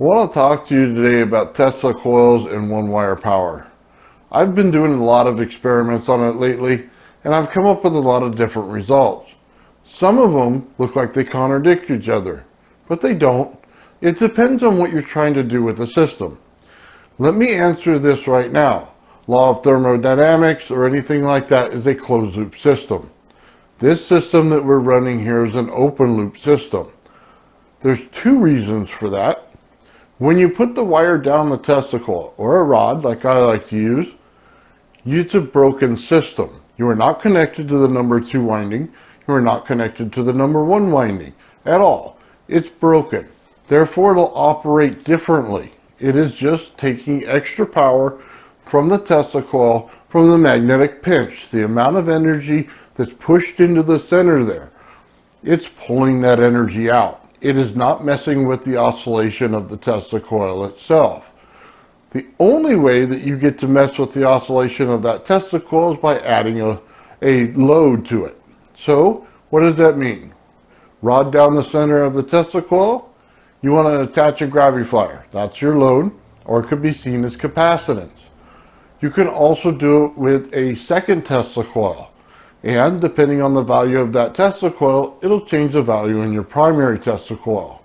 I want to talk to you today about Tesla coils and one-wire power. I've been doing a lot of experiments on it lately, and I've come up with a lot of different results. Some of them look like they contradict each other, but they don't. It depends on what you're trying to do with the system. Let me answer this right now. Law of thermodynamics or anything like that is a closed-loop system. This system that we're running here is an open-loop system. There's two reasons for that. When you put the wire down the Tesla coil, or a rod like I like to use, it's a broken system. You are not connected to the number 2 winding. You are not connected to the number 1 winding at all. It's broken. Therefore, it'll operate differently. It is just taking extra power from the Tesla coil, from the magnetic pinch, the amount of energy that's pushed into the center there. It's pulling that energy out. It is not messing with the oscillation of the Tesla coil itself. The only way that you get to mess with the oscillation of that Tesla coil is by adding a load to it. So, what does that mean? Rod down the center of the Tesla coil, you want to attach a Graviflyer. That's your load, or it could be seen as capacitance. You can also do it with a second Tesla coil. And depending on the value of that Tesla coil, it'll change the value in your primary Tesla coil.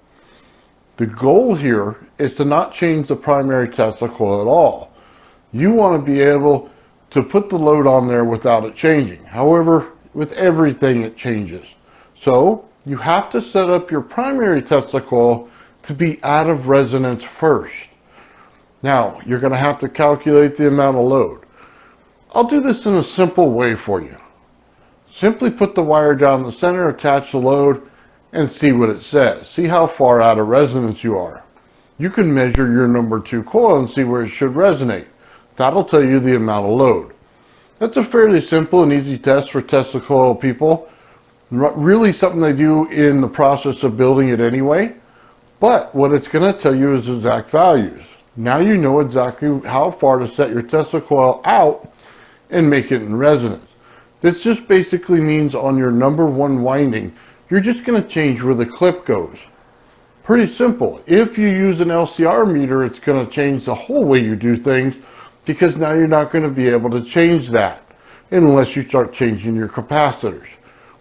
The goal here is to not change the primary Tesla coil at all. You want to be able to put the load on there without it changing. However, with everything it changes. So you have to set up your primary Tesla coil to be out of resonance first. Now, you're going to have to calculate the amount of load. I'll do this in a simple way for you. Simply put the wire down the center, attach the load, and see what it says. See how far out of resonance you are. You can measure your number 2 coil and see where it should resonate. That'll tell you the amount of load. That's a fairly simple and easy test for Tesla coil people. Really something they do in the process of building it anyway. But what it's going to tell you is exact values. Now you know exactly how far to set your Tesla coil out and make it in resonance. This just basically means on your number 1 winding, you're just going to change where the clip goes. Pretty simple. If you use an LCR meter, it's going to change the whole way you do things, because now you're not going to be able to change that unless you start changing your capacitors,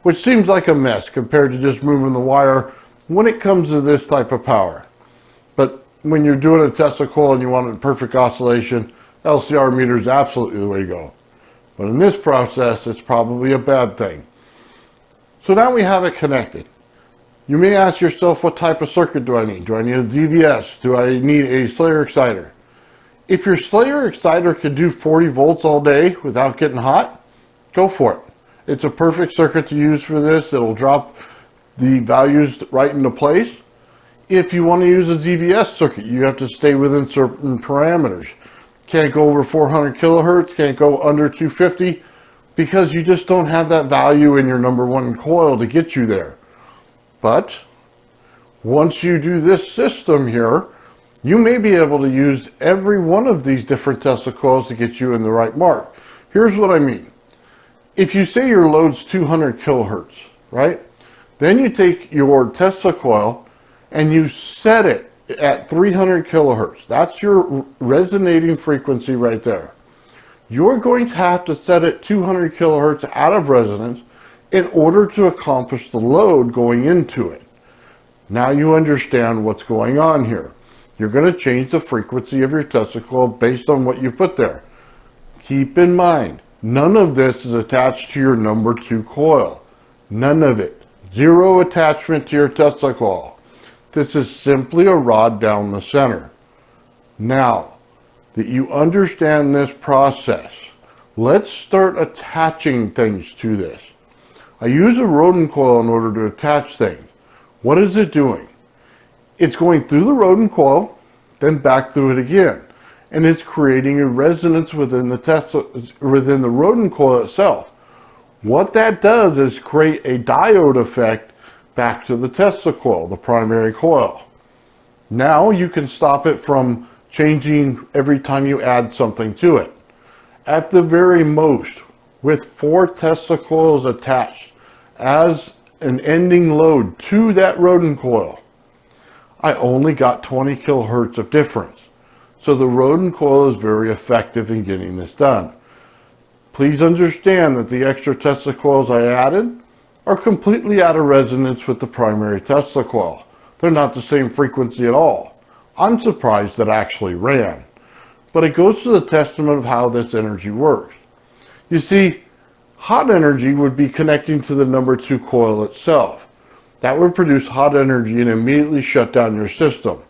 which seems like a mess compared to just moving the wire when it comes to this type of power. But when you're doing a Tesla coil and you want a perfect oscillation, LCR meter is absolutely the way to go. But in this process, it's probably a bad thing. So now we have it connected. You may ask yourself, what type of circuit do I need? Do I need a ZVS? Do I need a Slayer exciter? If your Slayer exciter can do 40 volts all day without getting hot, go for it. It's a perfect circuit to use for this. It'll drop the values right into place. If you want to use a ZVS circuit, you have to stay within certain parameters. Can't go over 400 kilohertz, can't go under 250, because you just don't have that value in your number 1 coil to get you there. But once you do this system here, you may be able to use every one of these different Tesla coils to get you in the right mark. Here's what I mean. If you say your load's 200 kilohertz, right? Then you take your Tesla coil and you set it at 300 kilohertz. That's your resonating frequency right there. You're going to have to set it 200 kilohertz out of resonance in order to accomplish the load going into it. Now you understand what's going on here. You're going to change the frequency of your Tesla coil based on what you put there. Keep in mind, none of this is attached to your number 2 coil. None of it. Zero attachment to your Tesla coil. This is simply a rod down the center. Now that you understand this process, let's start attaching things to this. I use a rodent coil in order to attach things. What is it doing? It's going through the rodent coil, then back through it again. And it's creating a resonance within the rodent coil itself. What that does is create a diode effect back to the Tesla coil, the primary coil. Now you can stop it from changing every time you add something to it. At the very most, with 4 Tesla coils attached as an ending load to that rodent coil, I only got 20 kilohertz of difference. So the rodent coil is very effective in getting this done. Please understand that the extra Tesla coils I added are completely out of resonance with the primary Tesla coil. They're not the same frequency at all. I'm surprised it actually ran. But it goes to the testament of how this energy works. You see, hot energy would be connecting to the number 2 coil itself. That would produce hot energy and immediately shut down your system.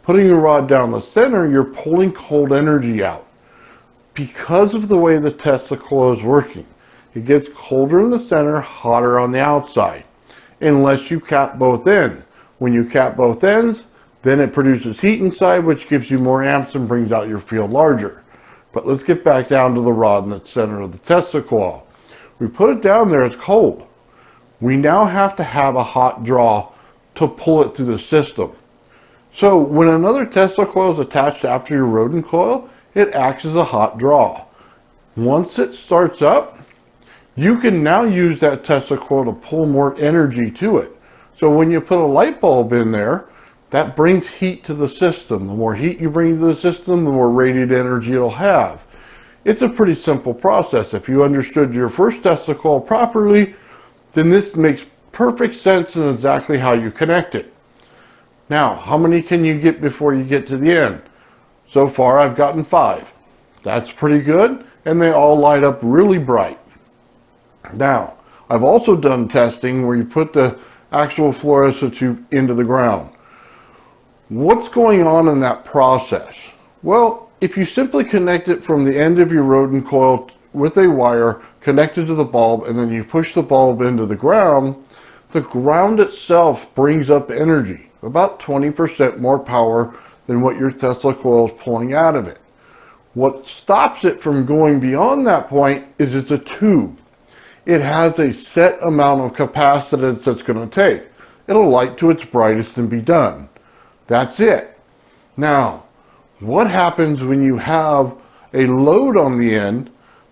Putting your rod down the center, you're pulling cold energy out. Because of the way the Tesla coil is working, it gets colder in the center, hotter on the outside, unless you cap both ends. When you cap both ends, then it produces heat inside, which gives you more amps and brings out your field larger. But let's get back down to the rod in the center of the Tesla coil. We put it down there, it's cold. We now have to have a hot draw to pull it through the system. So when another Tesla coil is attached after your rodent coil, it acts as a hot draw. Once it starts up, you can now use that Tesla coil to pull more energy to it. So when you put a light bulb in there, that brings heat to the system. The more heat you bring to the system, the more radiant energy it'll have. It's a pretty simple process. If you understood your first Tesla coil properly, then this makes perfect sense in exactly how you connect it. Now, how many can you get before you get to the end? So far, I've gotten 5. That's pretty good, and they all light up really bright. Now, I've also done testing where you put the actual fluorescent tube into the ground. What's going on in that process? Well, if you simply connect it from the end of your rodent coil with a wire connected to the bulb, and then you push the bulb into the ground itself brings up energy, about 20% more power than what your Tesla coil is pulling out of it. What stops it from going beyond that point is it's a tube. It has a set amount of capacitance that's going to take. It'll light to its brightest and be done. That's it. Now, what happens when you have a load on the end,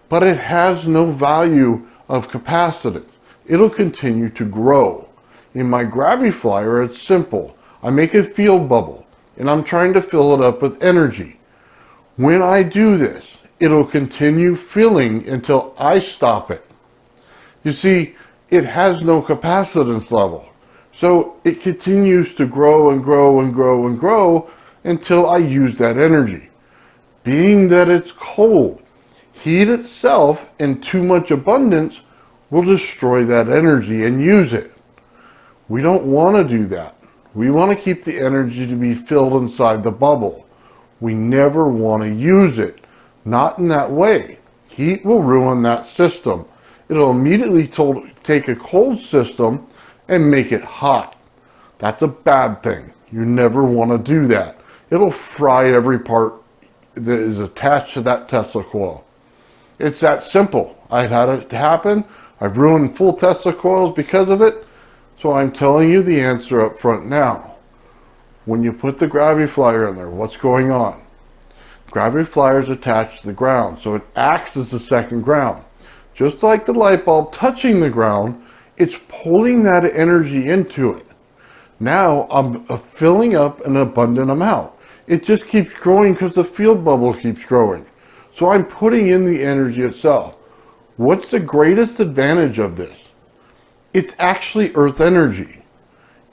but it has no value of capacitance? It'll continue to grow. In my Graviflyer, it's simple. I make a field bubble, and I'm trying to fill it up with energy. When I do this, it'll continue filling until I stop it. You see, it has no capacitance level. So it continues to grow and grow and grow and grow until I use that energy. Being that it's cold, heat itself in too much abundance will destroy that energy and use it. We don't want to do that. We want to keep the energy to be filled inside the bubble. We never want to use it. Not in that way. Heat will ruin that system. It'll immediately take a cold system and make it hot. That's a bad thing. You never want to do that. It'll fry every part that is attached to that Tesla coil. It's that simple. I've had it happen. I've ruined full Tesla coils because of it. So I'm telling you the answer up front now. When you put the Graviflyer in there, what's going on? Graviflyer is attached to the ground, so it acts as the second ground. Just like the light bulb touching the ground, it's pulling that energy into it. Now I'm filling up an abundant amount. It just keeps growing because the field bubble keeps growing. So I'm putting in the energy itself. What's the greatest advantage of this? It's actually earth energy.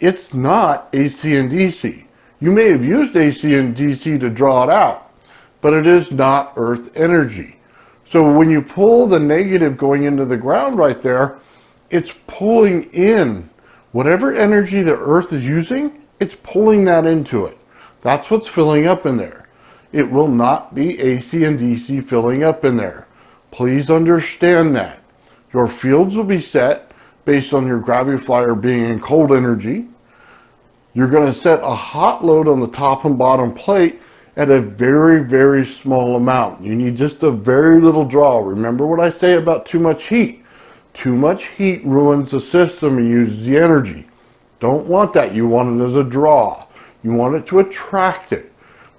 It's not AC and DC. You may have used AC and DC to draw it out, but it is not earth energy. So when you pull the negative going into the ground right there, it's pulling in whatever energy the earth is using, it's pulling that into it. That's what's filling up in there. It will not be AC and DC filling up in there. Please understand that. Your fields will be set based on your Graviflyer being in cold energy. You're going to set a hot load on the top and bottom plate at a very, very small amount. You need just a very little draw. Remember what I say about too much heat. Too much heat ruins the system and uses the energy. Don't want that. You want it as a draw. You want it to attract it.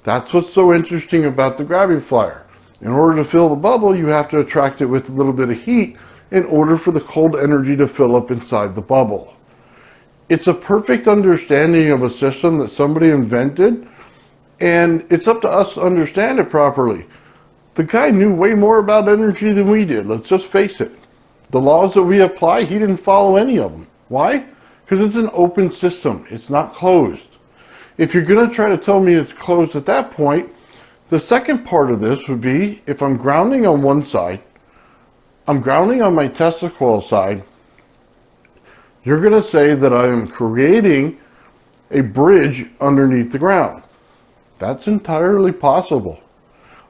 That's what's so interesting about the Graviflyer. In order to fill the bubble, you have to attract it with a little bit of heat in order for the cold energy to fill up inside the bubble. It's a perfect understanding of a system that somebody invented, and it's up to us to understand it properly. The guy knew way more about energy than we did, let's just face it. The laws that we apply, he didn't follow any of them. Why? Because it's an open system, it's not closed. If you're going to try to tell me it's closed at that point, the second part of this would be, if I'm grounding on one side, I'm grounding on my Tesla coil side, you're going to say that I am creating a bridge underneath the ground. That's entirely possible.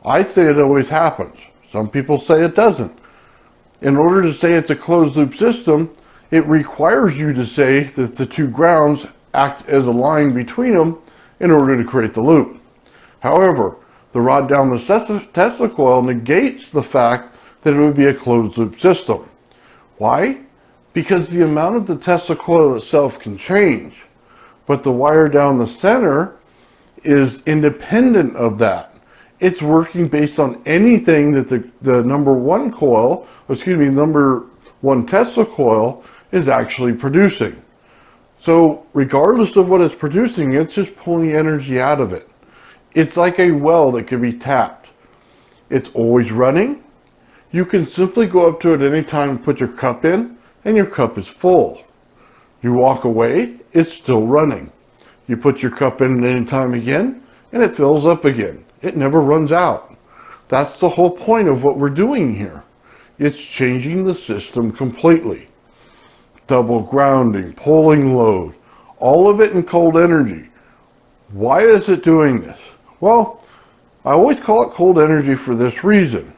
I say it always happens. Some people say it doesn't. In order to say it's a closed loop system, it requires you to say that the two grounds act as a line between them in order to create the loop. However, the rod down the Tesla coil negates the fact that it would be a closed loop system. Why? Because the amount of the Tesla coil itself can change, but the wire down the center is independent of that. It's working based on anything that the number one Tesla coil is actually producing. So regardless of what it's producing, it's just pulling energy out of it. It's like a well that can be tapped. It's always running. You can simply go up to it any time and put your cup in, and your cup is full. You walk away, it's still running. You put your cup in at any time again, and it fills up again. It never runs out. That's the whole point of what we're doing here. It's changing the system completely. Double grounding, pulling load, all of it in cold energy. Why is it doing this? Well, I always call it cold energy for this reason.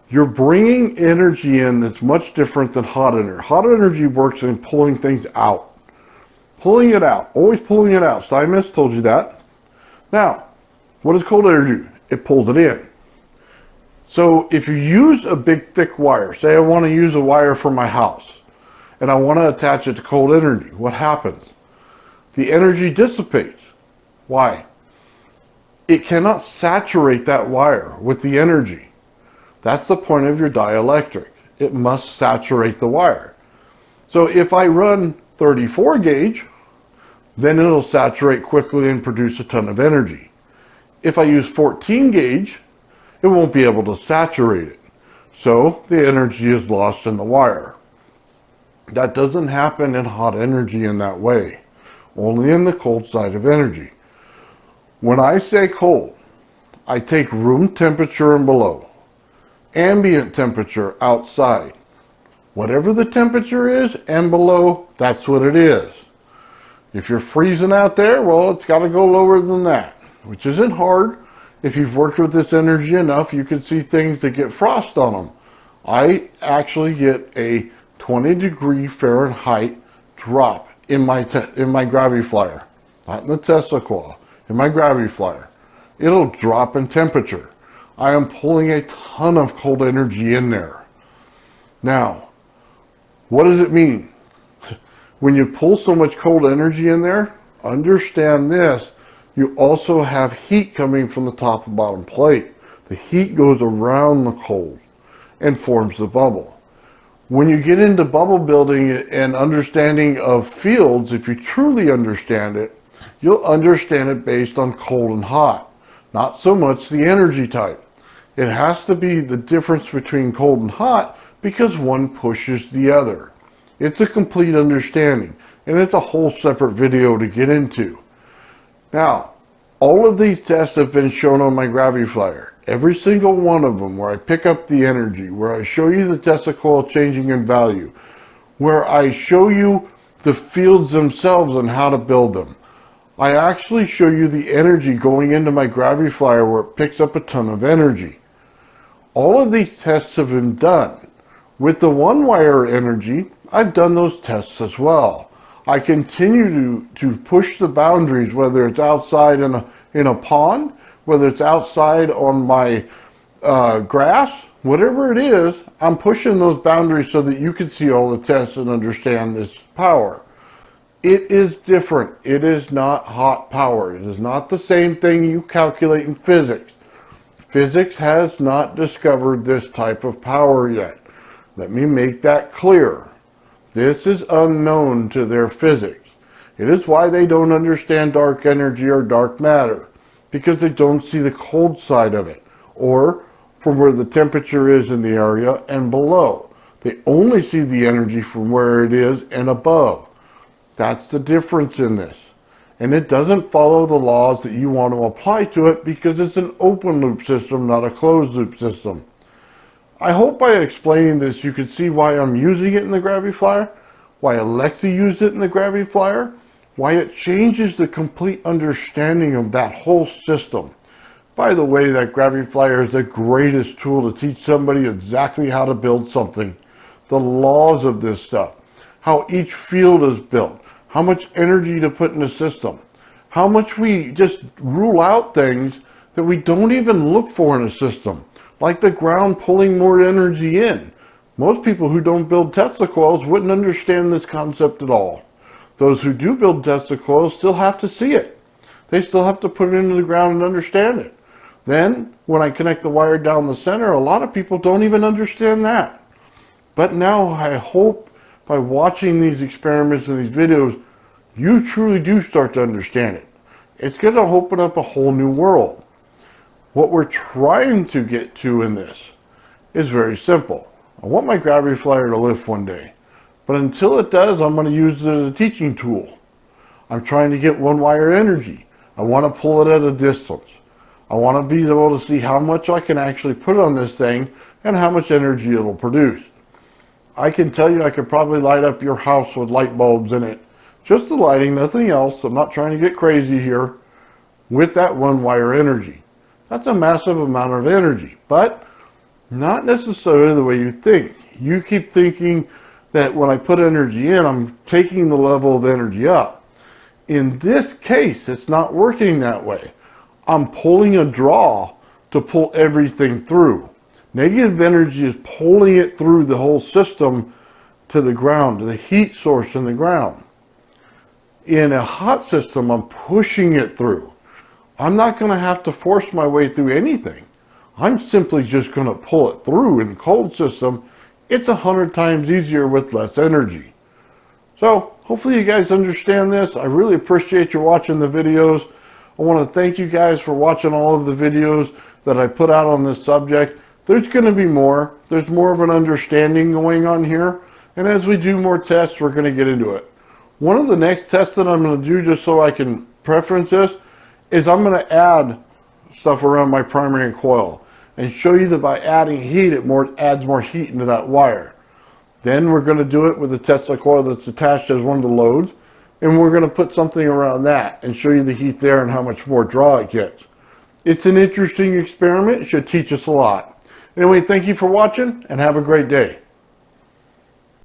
You're bringing energy in that's much different than hot energy. Hot energy works in pulling things out. Pulling it out, always pulling it out. Steinmetz told you that. Now, what does cold energy do? It pulls it in. So if you use a big thick wire, say I want to use a wire for my house, and I want to attach it to cold energy, what happens? The energy dissipates. Why? It cannot saturate that wire with the energy. That's the point of your dielectric. It must saturate the wire. So if I run 34 gauge, then it'll saturate quickly and produce a ton of energy. If I use 14 gauge, it won't be able to saturate it. So the energy is lost in the wire. That doesn't happen in hot energy in that way, only in the cold side of energy. When I say cold, I take room temperature and below, ambient temperature outside. Whatever the temperature is and below, that's what it is. If you're freezing out there, well, it's got to go lower than that, which isn't hard. If you've worked with this energy enough, you can see things that get frost on them. I actually get a 20 Fahrenheit drop in my Graviflyer, not in the Tesla coil, in my Graviflyer. It'll drop in temperature. I am pulling a ton of cold energy in there. Now, what does it mean? When you pull so much cold energy in there, understand this, you also have heat coming from the top and bottom plate. The heat goes around the cold and forms the bubble. When you get into bubble building and understanding of fields, if you truly understand it, you'll understand it based on cold and hot, not so much the energy type. It has to be the difference between cold and hot because one pushes the other. It's a complete understanding, and it's a whole separate video to get into. Now, all of these tests have been shown on my Graviflyer. Every single one of them, where I pick up the energy, where I show you the Tesla coil changing in value, where I show you the fields themselves and how to build them. I actually show you the energy going into my Graviflyer where it picks up a ton of energy. All of these tests have been done. With the one wire energy, I've done those tests as well. I continue to push the boundaries, whether it's outside in a pond, whether it's outside on my grass, whatever it is, I'm pushing those boundaries so that you can see all the tests and understand this power. It is different. It is not hot power. It is not the same thing you calculate in physics. Physics has not discovered this type of power yet. Let me make that clear. This is unknown to their physics. It is why they don't understand dark energy or dark matter, because they don't see the cold side of it, or from where the temperature is in the area and below. They only see the energy from where it is and above. That's the difference in this. And it doesn't follow the laws that you want to apply to it because it's an open loop system, not a closed loop system. I hope by explaining this you can see why I'm using it in the Graviflyer, why Alexa used it in the Graviflyer, why it changes the complete understanding of that whole system. By the way, that Graviflyer is the greatest tool to teach somebody exactly how to build something, the laws of this stuff, how each field is built, how much energy to put in the system, how much we just rule out things that we don't even look for in a system, like the ground pulling more energy in. Most people who don't build Tesla coils wouldn't understand this concept at all. Those who do build Tesla coils still have to see it. They still have to put it into the ground and understand it. Then, when I connect the wire down the center, a lot of people don't even understand that. But now I hope by watching these experiments and these videos, you truly do start to understand it. It's going to open up a whole new world. What we're trying to get to in this is very simple. I want my Graviflyer to lift one day, but until it does, I'm going to use it as a teaching tool. I'm trying to get one wire energy. I want to pull it at a distance. I want to be able to see how much I can actually put on this thing and how much energy it'll produce. I can tell you I could probably light up your house with light bulbs in it. Just the lighting, nothing else. I'm not trying to get crazy here. With that one wire energy. That's a massive amount of energy, but not necessarily the way you think. You keep thinking that when I put energy in, I'm taking the level of energy up. In this case, it's not working that way. I'm pulling a draw to pull everything through. Negative energy is pulling it through the whole system to the ground, to the heat source in the ground. In a hot system, I'm pushing it through. I'm not going to have to force my way through anything. I'm simply just going to pull it through. In a cold system, it's 100 times easier with less energy. So, hopefully you guys understand this. I really appreciate you watching the videos. I want to thank you guys for watching all of the videos that I put out on this subject. There's going to be more. There's more of an understanding going on here. And as we do more tests, we're going to get into it. One of the next tests that I'm going to do, just so I can preference this, is I'm going to add stuff around my primary coil and show you that by adding heat, it adds more heat into that wire. Then we're going to do it with a Tesla coil that's attached as one of the loads, and we're going to put something around that and show you the heat there and how much more draw it gets. It's an interesting experiment. It should teach us a lot. Anyway, thank you for watching and have a great day.